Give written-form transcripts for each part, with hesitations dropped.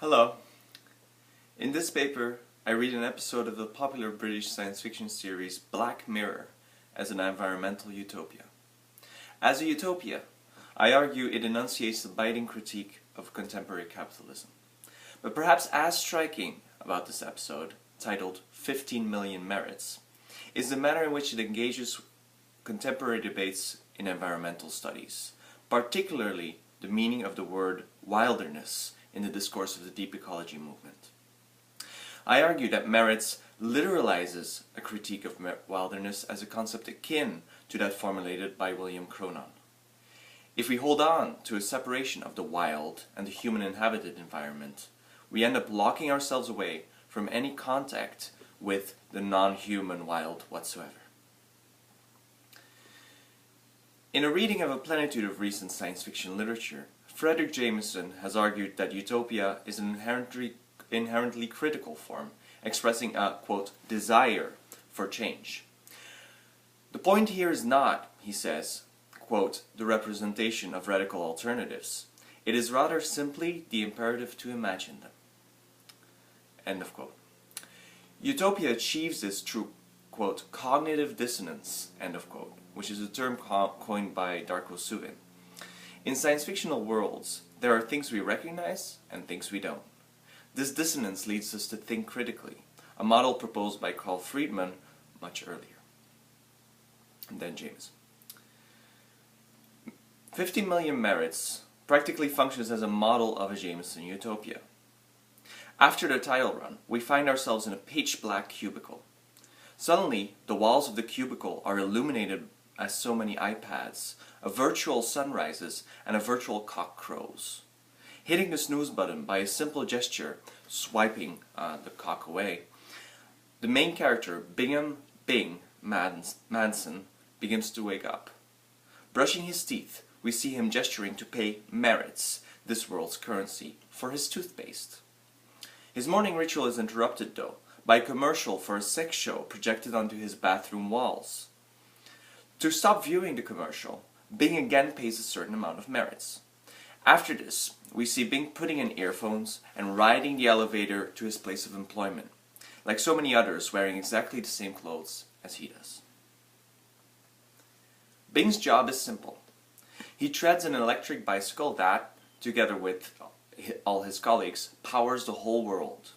Hello. In this paper, I read an episode of the popular British science fiction series Black Mirror as an environmental utopia. As a utopia, I argue it enunciates a biting critique of contemporary capitalism. But perhaps as striking about this episode, titled 15 Million Merits, is the manner in which it engages contemporary debates in environmental studies, particularly the meaning of the word wilderness in the discourse of the deep ecology movement. I argue that merits literalizes a critique of wilderness as a concept akin to that formulated by William Cronon. If we hold on to a separation of the wild and the human-inhabited environment, we end up locking ourselves away from any contact with the non-human wild whatsoever. In a reading of a plenitude of recent science fiction literature, Fredric Jameson has argued that utopia is an inherently critical form, expressing a, quote, desire for change. The point here is not, he says, quote, the representation of radical alternatives. It is rather simply the imperative to imagine them. End of quote. Utopia achieves this through, quote, cognitive dissonance, end of quote, which is a term coined by Darko Suvin. In science fictional worlds, there are things we recognize and things we don't. This dissonance leads us to think critically, a model proposed by Carl Friedman much earlier. And then James. 15 Million Merits practically functions as a model of a Jameson utopia. After the title run, we find ourselves in a pitch-black cubicle. Suddenly, the walls of the cubicle are illuminated as so many iPads, a virtual sun rises, and a virtual cock crows. Hitting the snooze button by a simple gesture, swiping the cock away, the main character, Bingham Bing Manson, begins to wake up. Brushing his teeth, we see him gesturing to pay merits, this world's currency, for his toothpaste. His morning ritual is interrupted, though, by a commercial for a sex show projected onto his bathroom walls. To stop viewing the commercial, Bing again pays a certain amount of merits. After this, we see Bing putting in earphones and riding the elevator to his place of employment, like so many others wearing exactly the same clothes as he does. Bing's job is simple. He treads an electric bicycle that, together with all his colleagues, powers the whole world.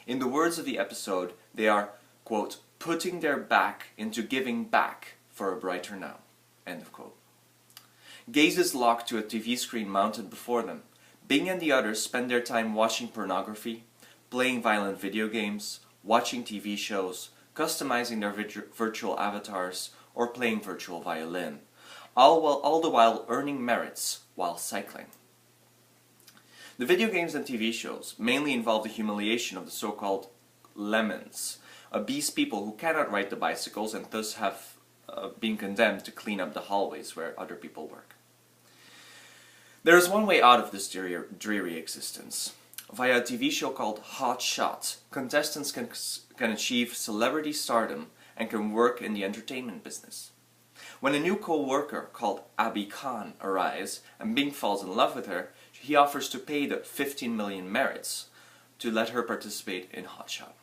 In the words of the episode, they are, quote, putting their back into giving back for a brighter now, end of quote. Gazes locked to a TV screen mounted before them, Bing and the others spend their time watching pornography, playing violent video games, watching TV shows, customizing their virtual avatars, or playing virtual violin, all the while earning merits while cycling. The video games and TV shows mainly involve the humiliation of the so-called lemons, obese people who cannot ride the bicycles and thus have been condemned to clean up the hallways where other people work. There is one way out of this dreary existence. Via a TV show called Hot Shot, contestants can achieve celebrity stardom and can work in the entertainment business. When a new co-worker called Abby Khan arrives and Bing falls in love with her, he offers to pay the 15 million merits to let her participate in Hot Shot.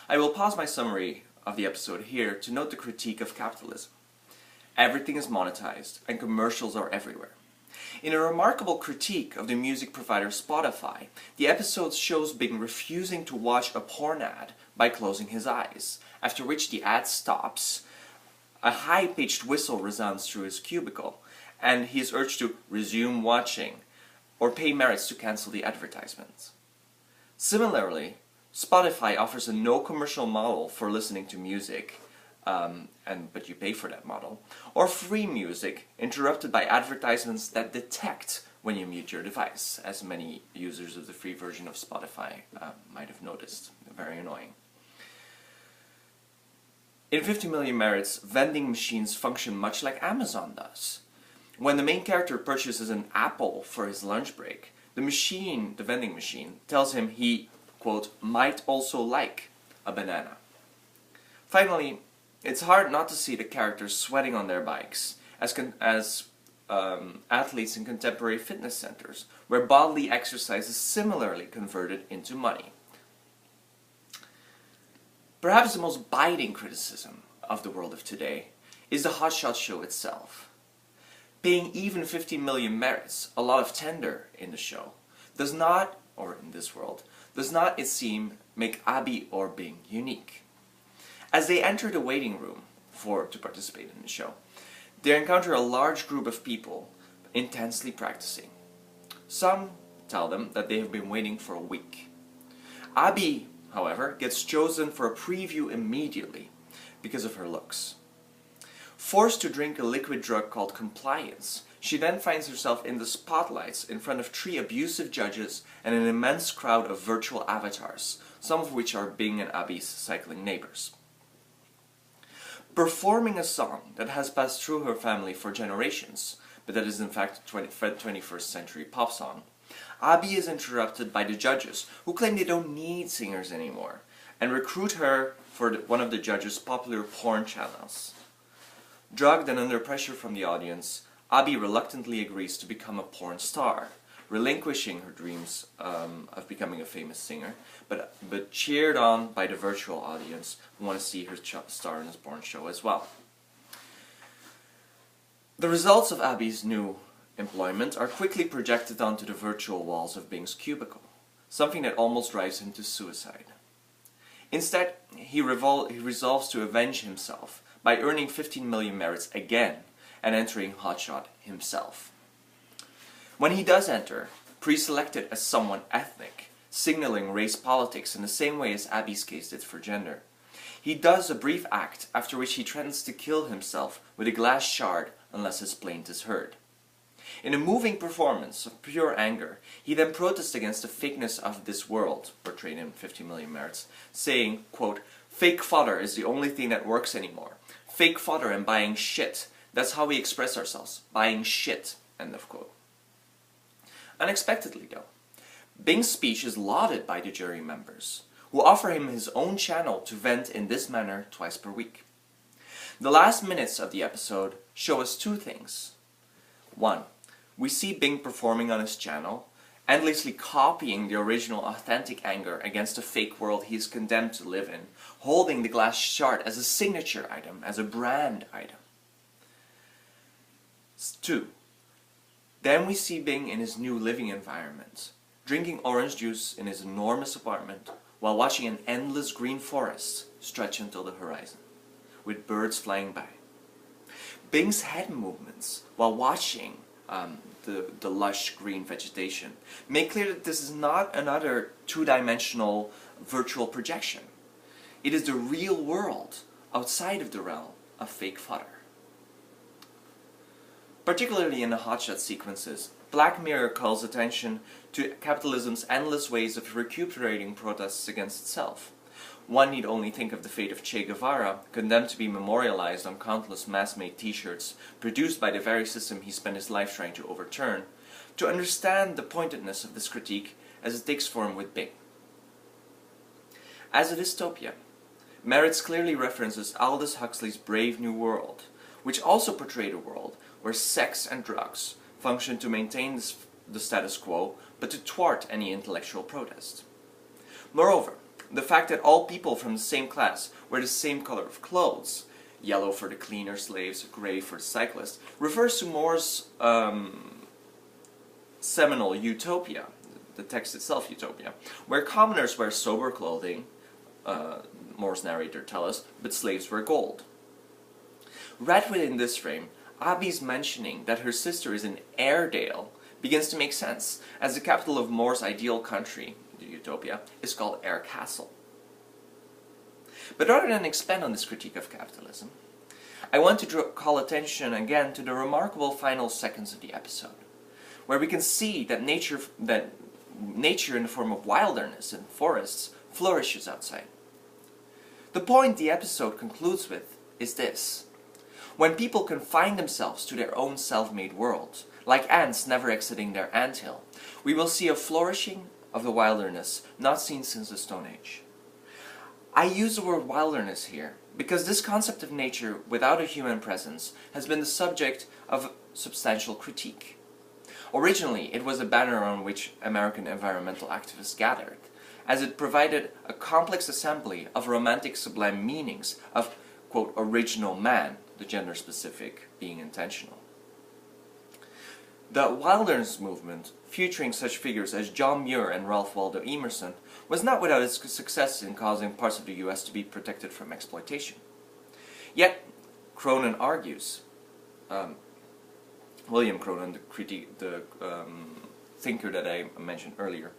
I will pause my summary of the episode here to note the critique of capitalism. Everything is monetized and commercials are everywhere. In a remarkable critique of the music provider Spotify, the episode shows Bing refusing to watch a porn ad by closing his eyes, after which the ad stops. A high-pitched whistle resounds through his cubicle, and he is urged to resume watching or pay merits to cancel the advertisements. Similarly, Spotify offers a no-commercial model for listening to music, but you pay for that model, or free music interrupted by advertisements that detect when you mute your device, as many users of the free version of Spotify might have noticed. Very annoying. In 50 Million Merits, vending machines function much like Amazon does. When the main character purchases an apple for his lunch break, the vending machine, tells him he, quote, might also like a banana. Finally, it's hard not to see the characters sweating on their bikes, as athletes in contemporary fitness centers, where bodily exercise is similarly converted into money. Perhaps the most biting criticism of the world of today is the hotshot show itself. Paying even 15 million merits, a lot of tender in the show, does not, or in this world, does not, it seem, make Abby or Bing unique. As they enter the waiting room to participate in the show, they encounter a large group of people intensely practicing. Some tell them that they have been waiting for a week. Abby, however, gets chosen for a preview immediately because of her looks. Forced to drink a liquid drug called compliance, she then finds herself in the spotlights in front of 3 abusive judges and an immense crowd of virtual avatars, some of which are Bing and Abby's cycling neighbors. Performing a song that has passed through her family for generations, but that is in fact a 21st century pop song, Abby is interrupted by the judges, who claim they don't need singers anymore, and recruit her for one of the judges' popular porn channels. Drugged and under pressure from the audience, Abby reluctantly agrees to become a porn star, relinquishing her dreams of becoming a famous singer, but cheered on by the virtual audience who want to see her star in this porn show as well. The results of Abby's new employment are quickly projected onto the virtual walls of Bing's cubicle, something that almost drives him to suicide. Instead, he resolves to avenge himself by earning 15 million merits again and entering hotshot himself. When he does enter, pre-selected as someone ethnic, signaling race politics in the same way as Abby's case did for gender, he does a brief act after which he threatens to kill himself with a glass shard unless his plaint is heard. In a moving performance of pure anger, he then protests against the fakeness of this world, portrayed in 50 Million Merits, saying, quote, "Fake fodder is the only thing that works anymore. Fake fodder and buying shit. That's how we express ourselves. Buying shit." End of quote. Unexpectedly, though, Bing's speech is lauded by the jury members, who offer him his own channel to vent in this manner twice per week. The last minutes of the episode show us 2 things. 1. We see Bing performing on his channel, endlessly copying the original authentic anger against a fake world he is condemned to live in, holding the glass shard as a signature item, as a brand item. 2. Then we see Bing in his new living environment, drinking orange juice in his enormous apartment while watching an endless green forest stretch until the horizon, with birds flying by. Bing's head movements while watching the lush green vegetation make clear that this is not another 2-dimensional virtual projection. It is the real world outside of the realm of fake fodder. Particularly in the hotshot sequences, Black Mirror calls attention to capitalism's endless ways of recuperating protests against itself. One need only think of the fate of Che Guevara, condemned to be memorialized on countless mass-made t-shirts produced by the very system he spent his life trying to overturn, to understand the pointedness of this critique as it takes form with Bing. As a dystopia, Merits clearly references Aldous Huxley's Brave New World, which also portrayed a world where sex and drugs function to maintain the status quo, but to thwart any intellectual protest. Moreover, the fact that all people from the same class wear the same color of clothes, yellow for the cleaner slaves, grey for the cyclists, refers to More's seminal Utopia, the text itself, Utopia, where commoners wear sober clothing, More's narrator tells us, but slaves wear gold. Right within this frame, Abby's mentioning that her sister is in Airedale begins to make sense, as the capital of More's ideal country, the Utopia, is called Air Castle. But rather than expand on this critique of capitalism, I want to call attention again to the remarkable final seconds of the episode, where we can see that nature in the form of wilderness and forests flourishes outside. The point the episode concludes with is this: when people confine themselves to their own self-made world, like ants never exiting their anthill, we will see a flourishing of the wilderness not seen since the Stone Age. I use the word wilderness here because this concept of nature without a human presence has been the subject of substantial critique. Originally, it was a banner on which American environmental activists gathered, as it provided a complex assembly of romantic sublime meanings of, quote, original man, the gender specific being intentional. The wilderness movement, featuring such figures as John Muir and Ralph Waldo Emerson, was not without its success in causing parts of the US to be protected from exploitation. Yet, Cronin argues, William Cronin, the thinker that I mentioned earlier,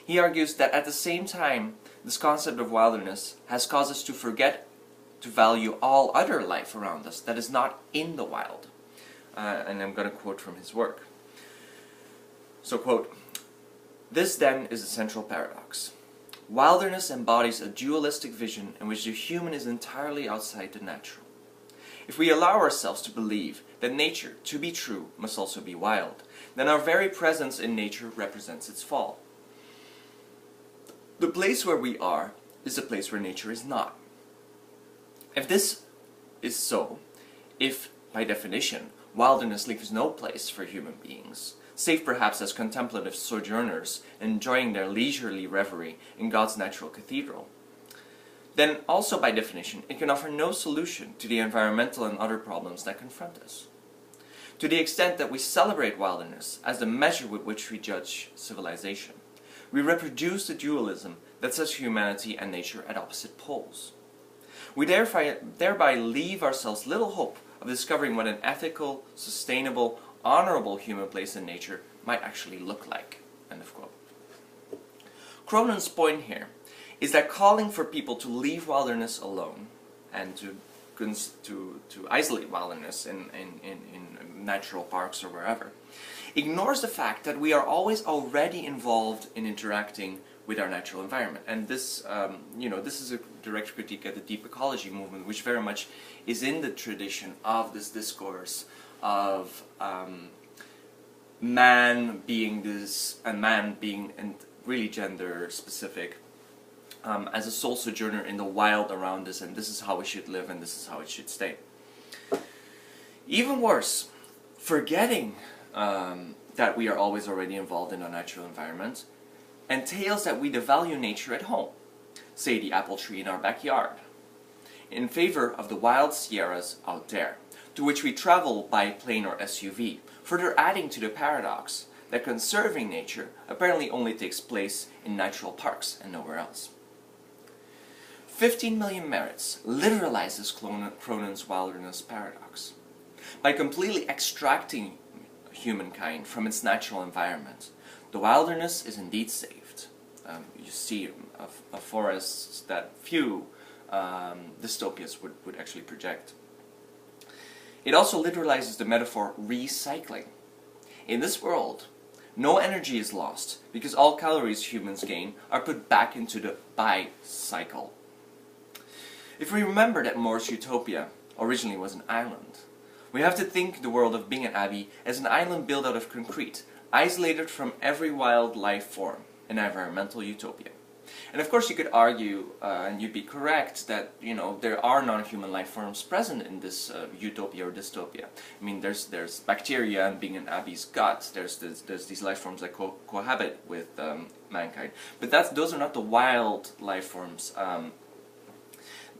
he argues that at the same time, this concept of wilderness has caused us to forget to value all other life around us that is not in the wild. And I'm going to quote from his work. So, quote, "This then is a central paradox. Wilderness embodies a dualistic vision in which the human is entirely outside the natural. If we allow ourselves to believe that nature, to be true, must also be wild, then our very presence in nature represents its fall. The place where we are is the place where nature is not. If this is so, if, by definition, wilderness leaves no place for human beings, save perhaps as contemplative sojourners enjoying their leisurely reverie in God's natural cathedral, then also by definition it can offer no solution to the environmental and other problems that confront us. To the extent that we celebrate wilderness as the measure with which we judge civilization, we reproduce the dualism that sets humanity and nature at opposite poles. We thereby leave ourselves little hope of discovering what an ethical, sustainable, honorable human place in nature might actually look like." End of quote. Cronin's point here is that calling for people to leave wilderness alone and to isolate wilderness in natural parks or wherever ignores the fact that we are always already involved in interacting with our natural environment. And this, this is a direct critique of the deep ecology movement, which very much is in the tradition of this discourse of man being this, and man being, and really gender specific, as a sole sojourner in the wild around us, and this is how we should live and this is how it should stay. Even worse, forgetting that we are always already involved in our natural environment entails that we devalue nature at home, say the apple tree in our backyard, in favor of the wild Sierras out there, to which we travel by plane or SUV, further adding to the paradox that conserving nature apparently only takes place in natural parks and nowhere else. 15 Million Merits literalizes Cronin's wilderness paradox. By completely extracting humankind from its natural environment, the wilderness is indeed saved. You see a forest that few dystopias would actually project. It also literalizes the metaphor recycling. In this world, no energy is lost because all calories humans gain are put back into the buy cycle. If we remember that Moore's Utopia originally was an island, we have to think the world of Bingen Abbey as an island built out of concrete, isolated from every wild life form, an environmental utopia. And of course you could argue, and you'd be correct, that there are non-human life forms present in this utopia or dystopia. I mean, there's bacteria in Bingen Abbey's gut. There's these life forms that cohabit with mankind. But those are not the wild life forms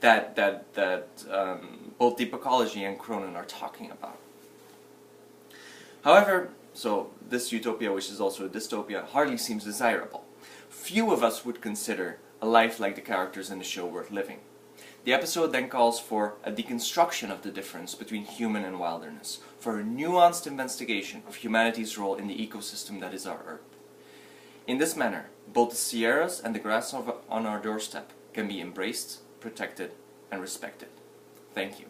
that both deep ecology and Cronin are talking about. However, so this utopia, which is also a dystopia, hardly seems desirable. Few of us would consider a life like the characters in the show worth living. The episode then calls for a deconstruction of the difference between human and wilderness, for a nuanced investigation of humanity's role in the ecosystem that is our Earth. In this manner, both the Sierras and the grass on our doorstep can be embraced, protected, and respected. Thank you.